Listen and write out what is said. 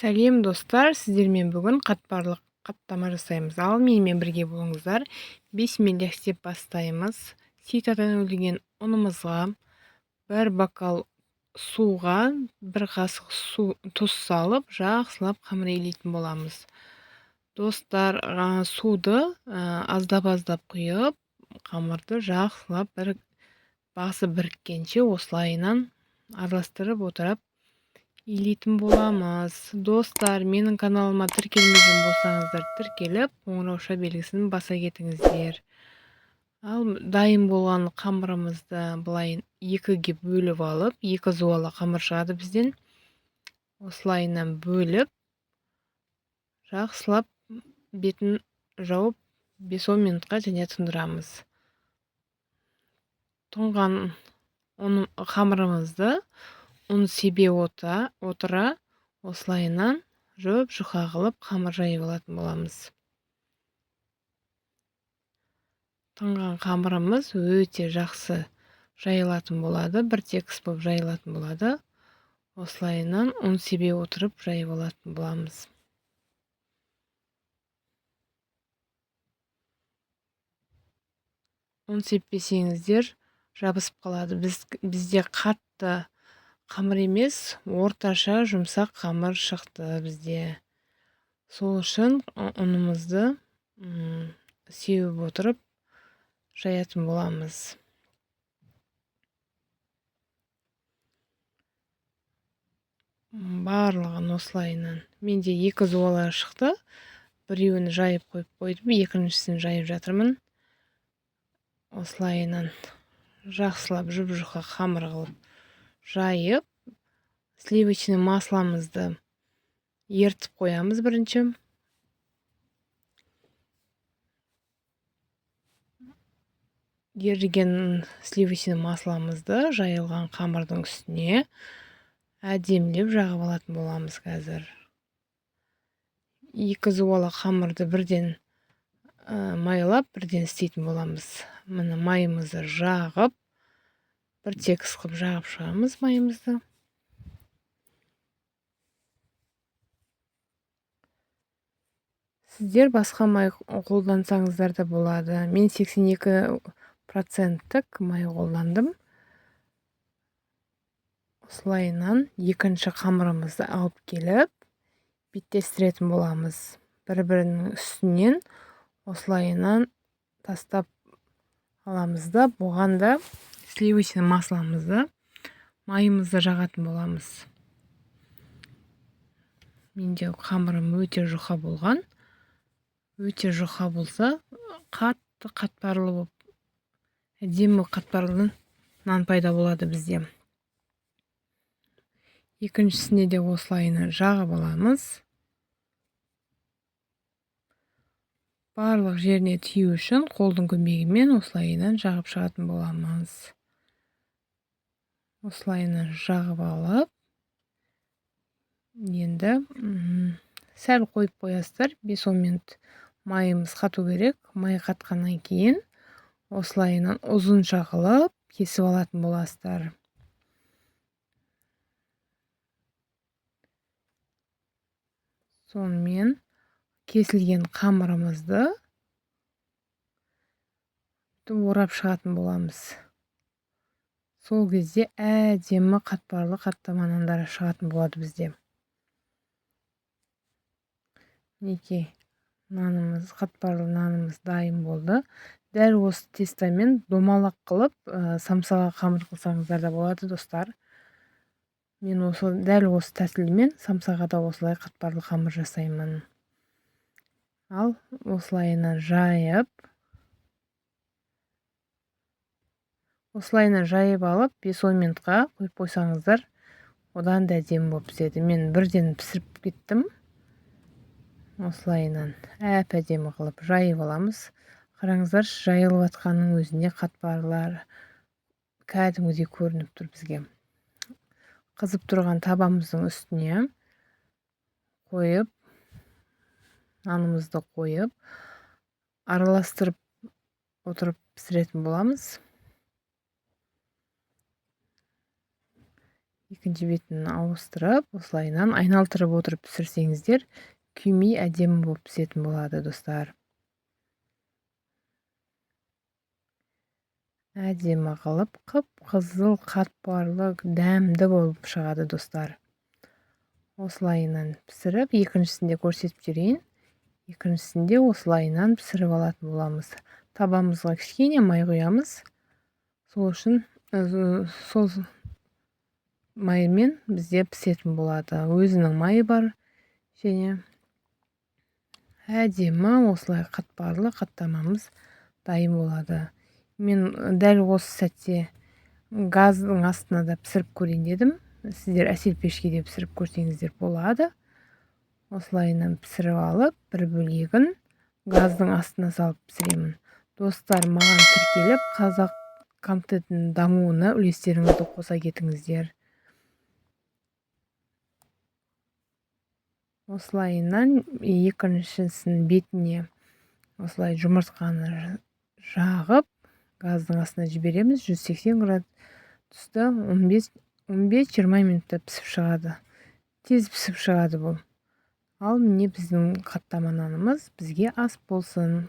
Сәлем достар, сіздермен бүгін қатпарлық қаттама жасаймыз. Ал менімен бірге болыңыздар. Бисмиллах деп бастаймыз. Ситадан өлген ұнымызға бір бокал суға бір қасық тұз салып, жақсылап қамыр илейтін боламыз. Достар, суды аздап құйып, қамырды жақсылап бір басы біріккенше осылайынан араластырып отырып илейтін боламыз. Достар, менің каналыма тіркелмеген болсаңыздар, тіркеліп, қоңырауша белгісін баса кетіңіздер. Ал дайын болған қамырымызды былай екіге бөліп алып, екі зуалы қамыр шығады бізден. Осылайынан бөліп, жақсылап бетін жауып 5-10 минутқа және тұндырамыз. Тұнған қамырымызды ұн себе отыра осылайынан жұқа қылып қамыр жайып алатын боламыз. Тұнған қамырымыз өте жақсы жайылатын болады, бір текіс болып жайылатын болады. Осылайынан ұн себе отырып жайып алатын боламыз. Ұн сеппесеңіздер жабысып қалады. Бізде қатты қамыр емес, орташа жұмсақ қамыр шықты бізде. Сол үшін ұнымызды сеуіп отырып жаятын боламыз. Барлығын осылайынан. Менде 2 зуалы шықты. Біреуін жайып қойып қойдым, екіншісін жайып жатырмын. Осылайынан жақсылап жұқа қамыр қылып жайып, сливочный масламызды ертіп қоямыз бірінші. Еріген сливочный масламызды жайылған қамырдың үстіне әдемілеп жағып алатын боламыз қазір. 2 зуалы қамырды бірден майлап, бірден істейтін боламыз. Міне майымызды жағып, бір текіс қылып жағып шығамыз майымызды. Сіздер басқа май қолдансаңыздар да болады. Мен 82% май қолдандым. Осылайынан екінші қамырымызды алып келіп, беттестіретін боламыз. Бір-бірінің үстінен осылайынан тастап аламыз да, бұған да сливочный масламызды, майымызды жағатын боламыз. Менде қамырым өте жұқа болған. Өте жұқа болса, қатты қатпарлы болып, әдемі қатпарлы нан пайда болады бізде. Екіншісіне де осылайынан жағып аламыз. Барлық жеріне тию үшін қолдың көмегімен осылайынан жағып шығатын боламыз. Осылайынан жағып алып, енді сәл қойып қоясыздар, 5-10 минут майымыз қату керек. Май қатқаннан кейін осылайынан ұзынша қылып кесіп алатын боласыздар. Сонымен кесілген қамырымызды орап шығатын боламыз. Сол кезде әдемі қатпарлы қаттама нандары шығатын болады бізде. Мінекей, қатпарлы нанымыз дайын болды. Дәл осы тестамен домалақ қылып, самсаға қамыр қылсаңыздар да болады, достар. Мен дәл осы тәсілмен самсаға да осылай қатпарлы қамыр жасаймын. Ал осылайынан жайып алып 5-10 минутқа қойып қойсаңыздар, одан да әдемі болып піседі. Мен бірден пісіріп кеттім. Осылайынан әдемі қылып жайып аламыз. Қараңыздар, жайылып жатқанның өзінде қатпарлар кәдімгідей көрініп тұр бізге. Қызып тұрған табамыздың үстіне қойып, нанымызды қойып, араластырып отырып пісіретін боламыз. екінші бетін ауыстырып осылайынан айналдырып отырып пісірсеңіздер күймей әдемі болып пісетін болады достар. Әдемі қылып қып-қызыл қатпарлы дәмді болып шығады достар. Осылайынан пісіріп, екіншісінде көрсетіп жіберейін. Екіншісінде осылайынан пісіріп алатын боламыз. Табамызға кішкене май құямыз. Сол үшін сол маймен бізде пісетін болады. Өзінің майы бар және әдемі осылай қатпарлы қаттамамыз дайын болады. Мен дәл осы сәтте газдың астына да пісіріп көрейін дедім. Сіздер әсел пешкеде пісіріп көрсеңіздер болады. Осылайынан пісіріп алып, бір бөлегін газдың астына салып пісіремін. Достар, маған тіркеліп, қазақ контентінің дамуына үлестеріңізді қоса кетіңіздер. Осылайынан екіншісінің бетіне осылай жұмыртқаны жағып, газдың астына жібереміз. 180 градуста 15-20 минутта пісіп шығады. Тез пісіп шығады бұл. Ал міне біздің қаттама нанымыз бізге ас болсын.